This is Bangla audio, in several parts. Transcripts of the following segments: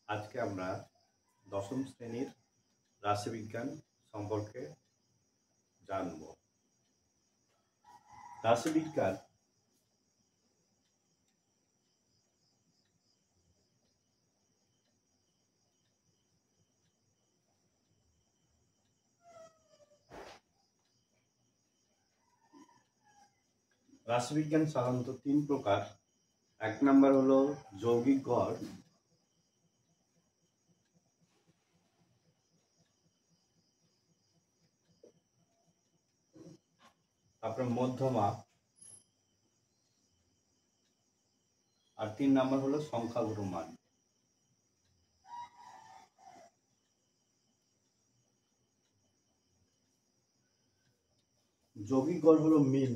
আজকে আমরা দশম শ্রেণীর রাশিবিজ্ঞান সম্পর্কে জানব। রাশিবিজ্ঞান সাধারণত তিন প্রকার। এক নম্বর হলো যৌগিক গড়, তারপরে মধ্যমা, আর তিন নম্বর হলো সংখ্যাগুরু মান। যৌগিক গড় হলো মিন,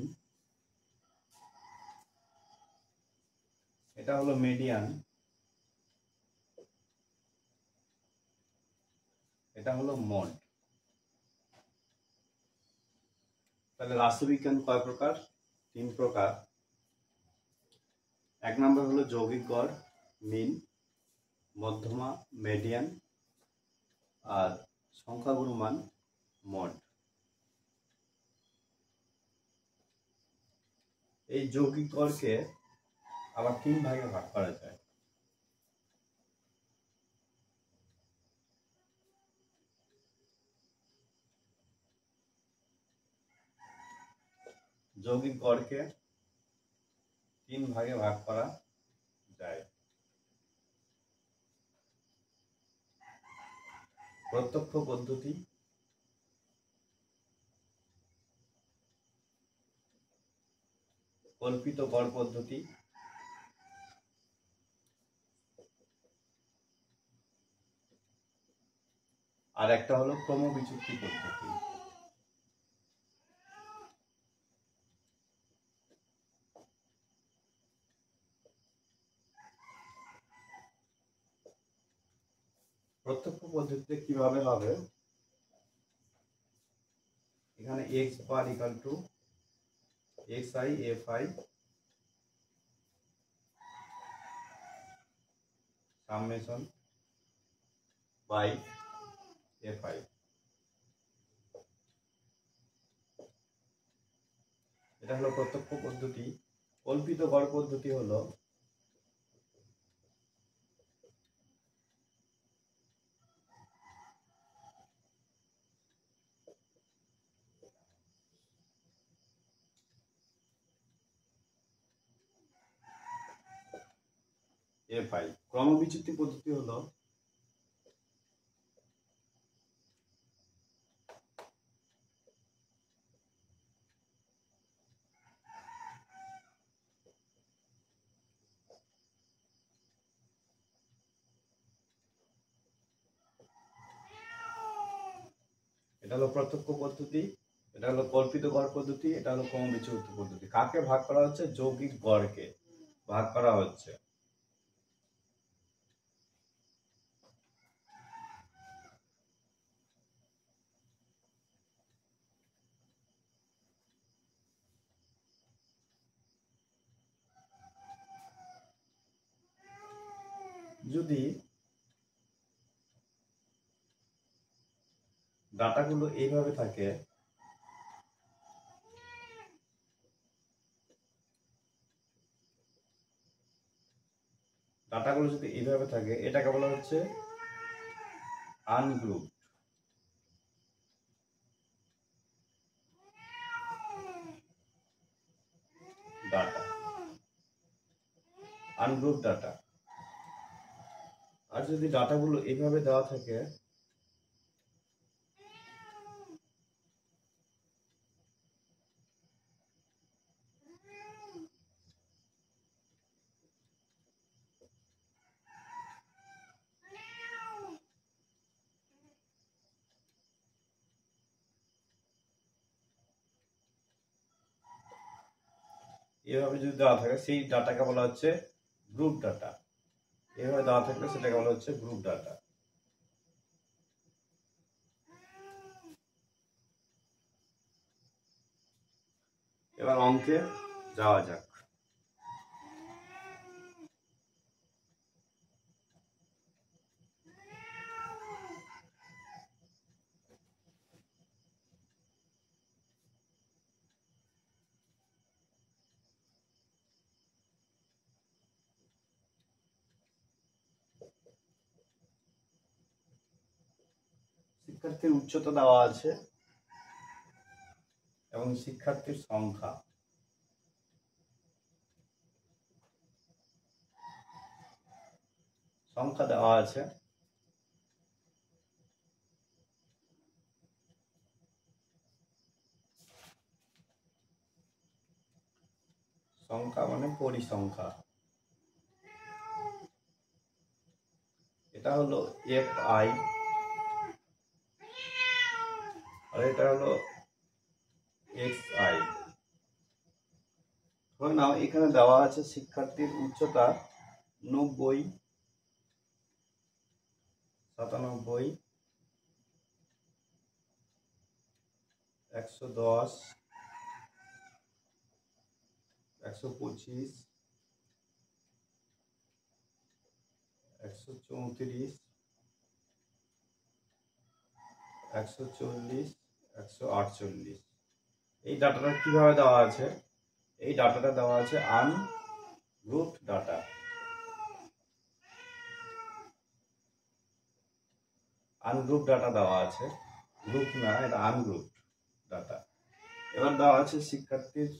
এটা হলো মিডিয়ান, এটা হলো মড। তাহলে রাশিবিজ্ঞান কয় প্রকার? তিন প্রকার। এক নম্বর হলো যৌগিক গড়, মিন, মধ্যমা, মিডিয়ান, আর সংখ্যাগুরু মান, মড। এই যৌগিক গড়কে আবার তিন ভাগে ভাগ করা যায়। যৌগিক গড়কে তিন ভাগে ভাগ করা যায়। প্রত্যক্ষ পদ্ধতি, কল্পিত গড় পদ্ধতি, আর একটা হলো ক্রমবিচ্যুতি পদ্ধতি। প্রত্যক্ষ পদ্ধতিতে কিভাবে হবে? এখানে x bar equal to xi fi summation by fi। এটা হলো প্রত্যক্ষ পদ্ধতি। কল্পিত গড় পদ্ধতি হলো fi। ক্রমবিচ্যুতি পদ্ধতি হলো এটা হলো প্রত্যক্ষ পদ্ধতি, এটা হলো কল্পিত গড় পদ্ধতি, এটা হলো ক্রমবিচ্যুতি পদ্ধতি। কাকে ভাগ করা হচ্ছে? যৌগিক গড়কে ভাগ করা হচ্ছে। যদি ডাটাগুলো এইভাবে থাকে, ডাটাগুলো যদি এইভাবে থাকে, এটাকে বলা হচ্ছে আনগ্রুপ ডাটা, আনগ্রুপ ডাটা। আর যদি ডাটাগুলো এইভাবে দেওয়া থাকে, এভাবে যদি দেওয়া থাকে, সেই ডাটাকে বলা হচ্ছে গ্রুপ ডাটা। এভাবে দেওয়া থাকলে সেটাকে বলা হচ্ছে গ্রুপ ডাটা। এবার অঙ্কে যাওয়া যাক। শিক্ষার্থীর উচ্চতা দেওয়া আছে এবং শিক্ষার্থীর সংখ্যা। সংখ্যা দেওয়া আছে। সংখ্যা মানে পরিসংখ্যা। এটা হলো FI আর এটা হলো XI। ধরে নাও এখানে দেওয়া আছে শিক্ষার্থীর উচ্চতা 90, 97, 110, 125, 134, 140, 148। এই ডাটাটা কিভাবে দেওয়া আছে? এই ডাটাটা দেওয়া আছে আনগ্রুপড ডাটা। আনগ্রুপ ডাটা দেওয়া আছে, গ্রুপ না, এটা আনগ্রুপ ডাটা। এবার দেওয়া আছে শিক্ষার্থীর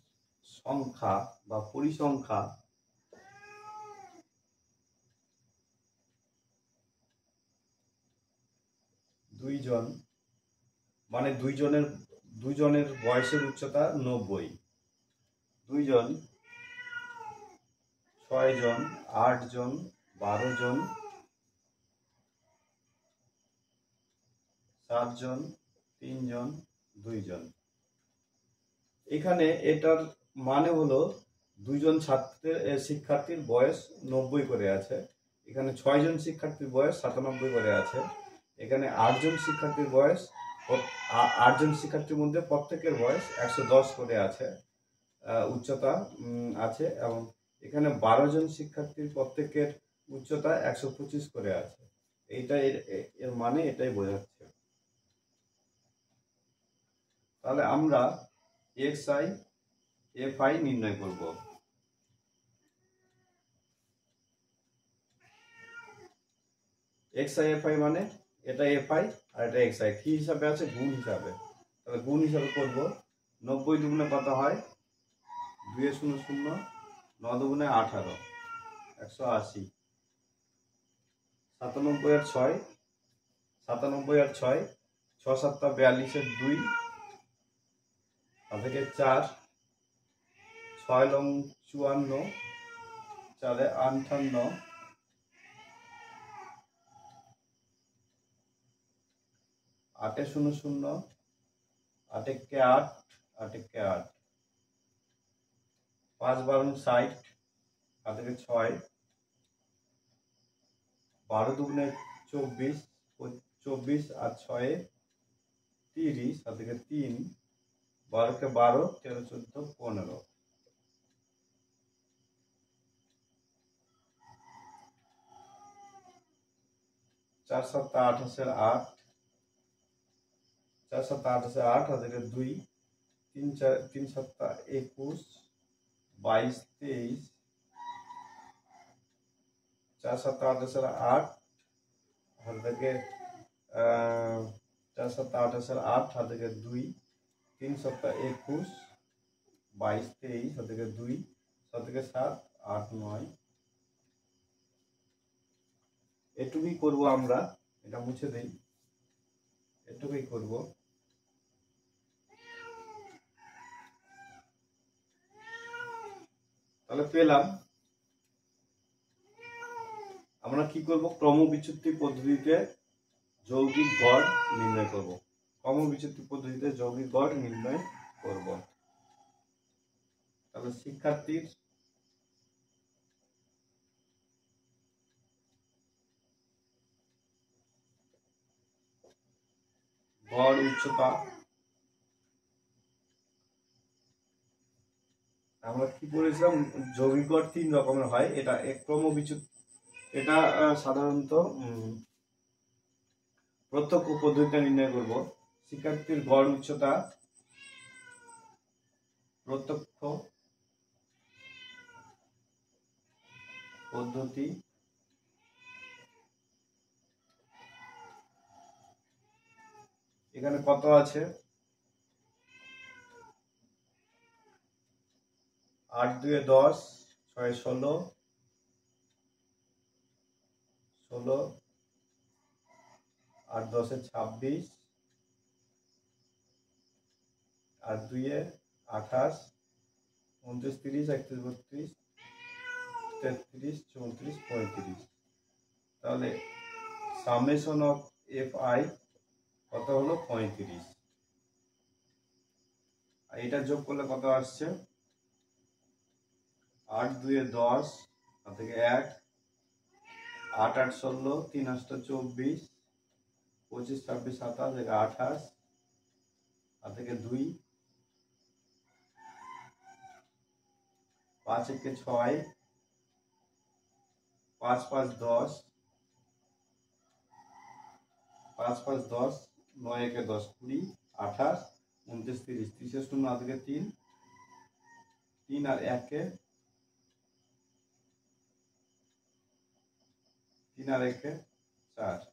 সংখ্যা বা পরিসংখ্যা। দুইজন, মানে দুইজনের বয়সের উচ্চতা 90। দুইজন, 6 জন, 8 জন, 12 জন, 7 জন, 3 জন, 2 জন। এখানে এটার মানে হলো দুইজন শিক্ষার্থীর বয়স 90 করে আছে। এখানে 6 জন শিক্ষার্থীর বয়স 97 করে আছে। এখানে 8 জন শিক্ষার্থীর বয়স, 8 জন শিক্ষার্থীর মধ্যে প্রত্যেকের বয়স 110 করে আছে, উচ্চতা আছে। এবং এখানে 12 জন শিক্ষার্থীর প্রত্যেকের উচ্চতা 125 করে আছে। এইটা এর মানে এটাই বোঝাচ্ছে। তাহলে আমরা XI FI নির্ণয় করব। XI FI মানে এটা FI আর এটা XI কি হিসাবে আছে? গুণ হিসাবে। তাহলে গুণ হিসাবে করব। 90 দুগুণে কত হয়? 2 0 0, 9 দুগুণে 18, 180। 97 আর 6, 97 আর 6, 6 7 42 এর 2, থেকে 4, 6 লং 54, 4 58, 8 0 0, 8 1 8, 8 1 8, 5 12 60, 8 6, 12 দুগুণে 24, 24 আর 6 30, 3, 12 কে 12, 13 14 15, 4 7 28 8, 4 7 28 8, 2, 3 4 3 7 21, 22 23, 4 7 28 8, 4 7 28 8, 2, 3 7 21, 22 23, 2, 7 8 9। এটুকুই করব আমরা। এটা মুছে দেই। এটুকুই করব। তাহলে পেলাম। আমরা কি করব? ক্রমবিচ্যুতি পদ্ধতিতে যৌগিক গড় নির্ণয় করব। ক্রমবিচ্যুতি পদ্ধতিতে যৌগিক গড় নির্ণয় করব। তাহলে শিক্ষার্থীর গড় উচ্চতা, আমরা কি বলেছিলাম? যৌগিক গড় 3 রকমের হয়। এটা ক্রমবিচ্যুতি, এটা সাধারণত প্রত্যক্ষ পদ্ধতিতে নির্ণয় করব। শিক্ষার্থীর গড় উচ্চতা প্রত্যক্ষ পদ্ধতি এখানে কত আছে 8 2 10 6 16 16 8 10 26 8 2 28 29 30 31 32 33 34 35 তাহলে সামেশন অফ এফ আই কত হলো 35 আর এটা যোগ করলে কত আসছে 8 2 10 তার থেকে 1 8 8 16 3 8 24 25 26 27 থেকে 28 তার থেকে 2 5 1 6 5 5 10 5 5 10 9 1 10 20 28 29 30 30 শূন্য আর থেকে 3 3 আর 1 কে 3 আর 1 কে 4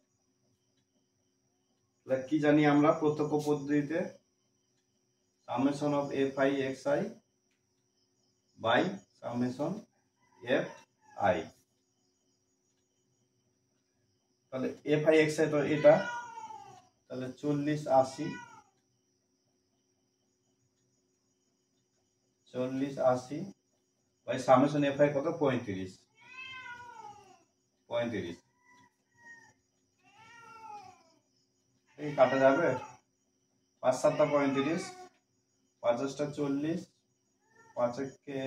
তাহলে কি জানি আমরা প্রত্যক্ষ পদ্ধতিতে summation of F I X I by summation F I তাহলে এফ আই এক্স আই তো এটা তাহলে 40 80 40 80 বাই সামেশন এফ আই কত 35 35 এই কাটা যাবে 5 7 35 50 40 5 কে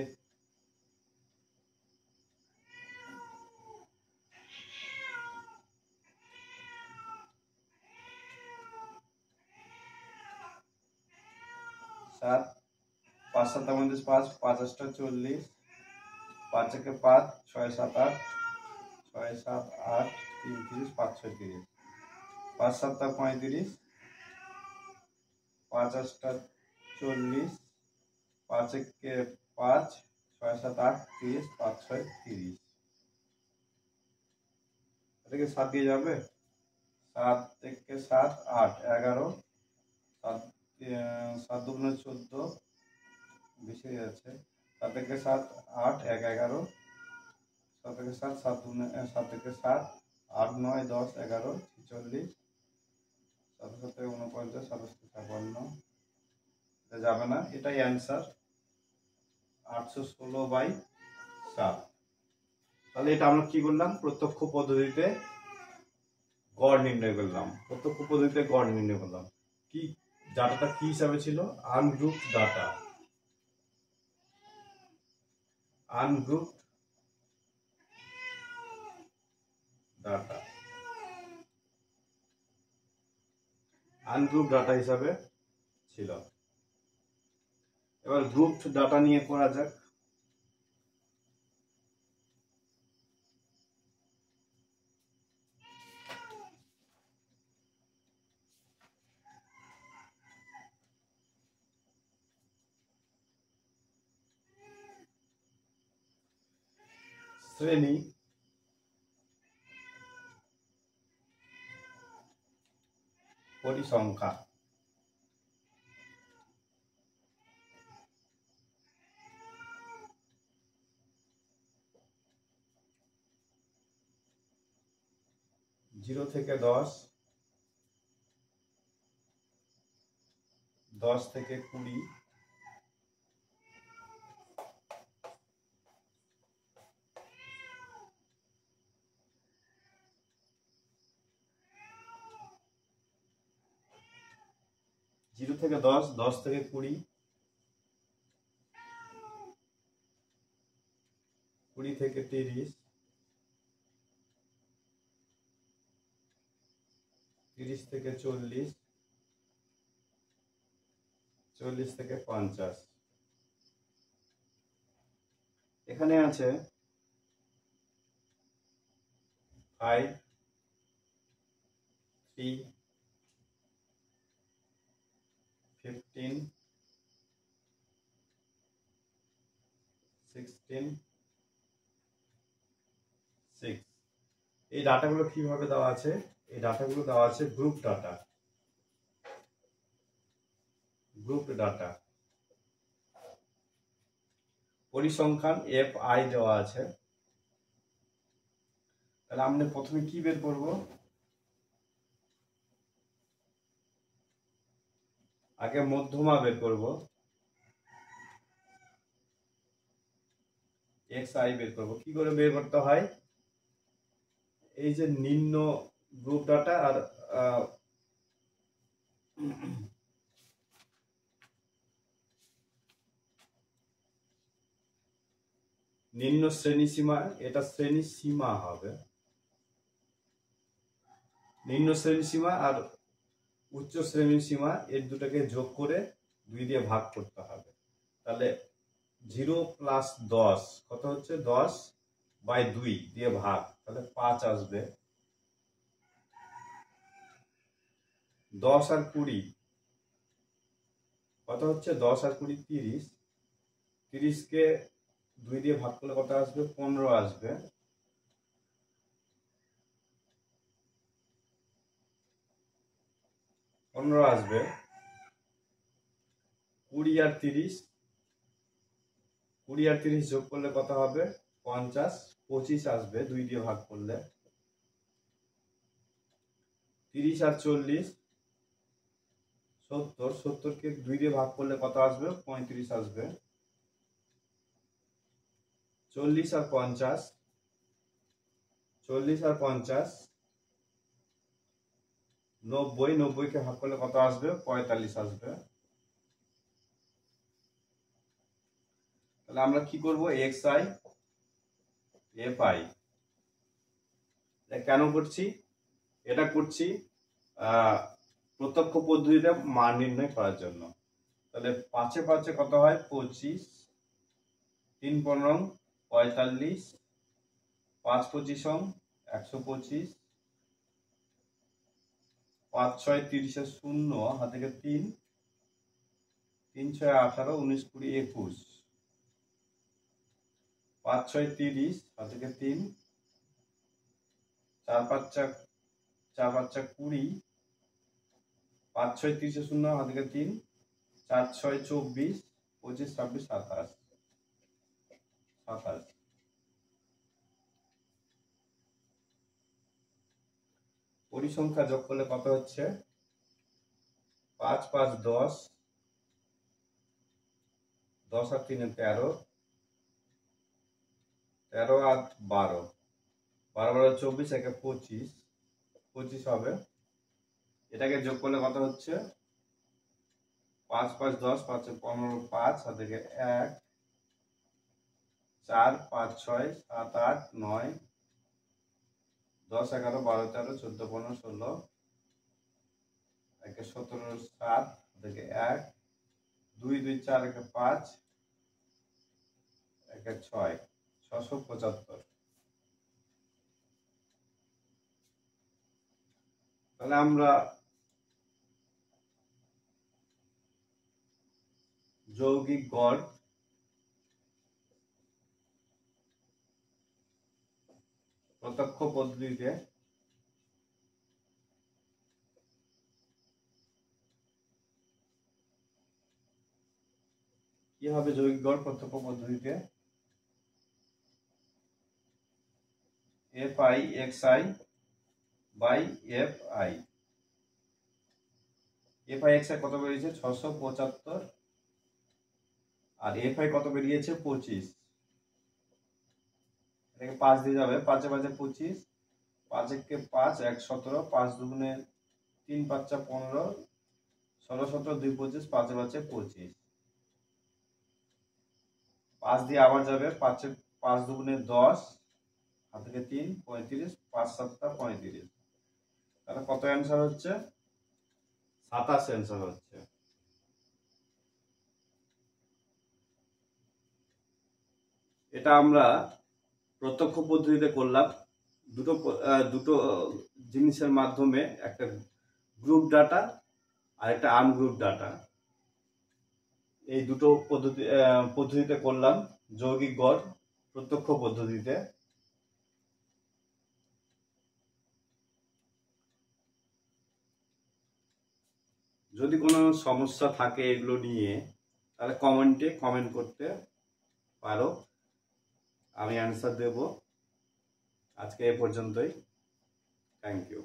7 5 7 5 5 40 5 के 5 6 7 8 6 7 8 33 5 6 30 5 7 35 5 8 40 5 के 5 6 7 8 30 5 6 30 এটাকে 7 দিয়ে যাবে 7 থেকে 7 8 11 7 7 দুগুণে 14 বেশি হয়ে যাচ্ছে 7 থেকে 7 8 1 11 7 থেকে 7 7 দুগুণে 7 থেকে 7 8 9 10 11 46 7 7 49 7 56 এটা যাবে না এটাই অ্যান্সার 816/7 তাহলে এটা আমরা কি করলাম প্রত্যক্ষ পদ্ধতিতে গড় নির্ণয় করলাম কি ডাটাটা কি হিসাবে ছিল আনগ্রুপড ডাটা আনগ্রুপ ডাটা হিসাবে ছিল এবার গ্রুপড ডাটা নিয়ে করা যাক শ্রেণী পরিসংখ্যা 0 থেকে 10 10 থেকে 20 0 থেকে 10 10 থেকে 20 20 থেকে 30 30 থেকে 40 40 থেকে 50 এখানে আছে 5 3 15 16 6 এই ডাটাগুলো কিভাবে দেওয়া আছে এই ডাটাগুলো দেওয়া আছে গ্রুপ ডাটা গ্রুপ ডাটা, পরিসংখ্যান FI দেওয়া আছে। তাহলে আমরা প্রথমে কি বের করব? আগে মধ্যমা বের করব, XI বের করব। কি করে বের করতে হয়? এই যে নিম্ন গ্রুপ ডাটা আর নিম্ন শ্রেণী সীমা, এটা শ্রেণী সীমা হবে। নিম্ন শ্রেণী সীমা আর উচ্চ শ্রেণী সীমা এর দুটাকে যোগ করে 2 দিয়ে ভাগ করতে হবে। তাহলে 0 + 10 কত হচ্ছে? 10/2 দিয়ে ভাগ, তাহলে 5 আসবে। 10 আর 20 কত হচ্ছে? 10 আর 20 30। 30 কে 2 দিয়ে ভাগ করলে কত আসবে? 15 আসবে। 15 আসবে। 20 আর 30 যোগ করলে কত হবে? 50। 25 আসবে 2 দিয়ে ভাগ করলে। 30 আর 40 70। 70 কে 2 দিয়ে ভাগ করলে কত আসবে? 35 আসবে। 40 আর 50 90। 90 কে ভাগ করলে কত আসবে? 45 আসবে। তাহলে আমরা কি করব? XI FI কেন করছি? এটা করছি প্রত্যক্ষ পদ্ধতিতে মান নির্ণয় করার জন্য। তাহলে 5 এ 5 কত হয়? 25। 3 15 45। 5 25 125। 5 6 30 0 হাতে 3। 3 6 18 19 20 21। 5 6 30 হাতে 3। 4 5 20। 5 6 30 0 হাতে 3। 4 6 24। 25 26 27। পরিসংখ্যা যোগ করলে কত হচ্ছে? 5 5 10। 10 আর 3 13। 13 আর 12। 12 12 24 একে 25। 25 হবে। এটাকে যোগ করলে কত হচ্ছে? 5 5 10 5 15 5 হাতে 1 4 5 6 7 8 9 10 11 12 13 14 15 16 একে 17 7 হাতে 1 2 2 4 একে 5 একে 6 675। তাহলে আমরা যৌগিক গড় প্রত্যক্ষ পদ্ধতিতে কি হবে? যৌগিক গড় প্রত্যক্ষ পদ্ধতিতে FI XI by FI। FI XI কত বেরিয়েছে? 675। আর FI কত বেরিয়েছে? 25। এটাকে 5 দিয়ে যাবে। 5 5 25। 5 একে 5 1 17। 5 দুগুণে 3 5 15। 16 17 2 25। 5 5 25। 5 দিয়ে আবার যাবে। 5 দুগুণে 10 হাত থেকে 3 35। 5 7 35। তাহলে কত অ্যান্সার হচ্ছে? 27 অ্যান্সার হচ্ছে। এটা আমরা প্রত্যক্ষ পদ্ধতিতে করলাম। দুটো জিনিসের মাধ্যমে, একটা গ্রুপ ডাটা আর একটা আনগ্রুপ ডাটা, এই দুটো পদ্ধতিতে করলাম যৌগিক গড় প্রত্যক্ষ পদ্ধতিতে। যদি কোনো সমস্যা থাকে এগুলো নিয়ে তাহলে কমেন্টে কমেন্ট করতে পারো, আমি অ্যান্সার দেব। আজকে এ পর্যন্তই। Thank you.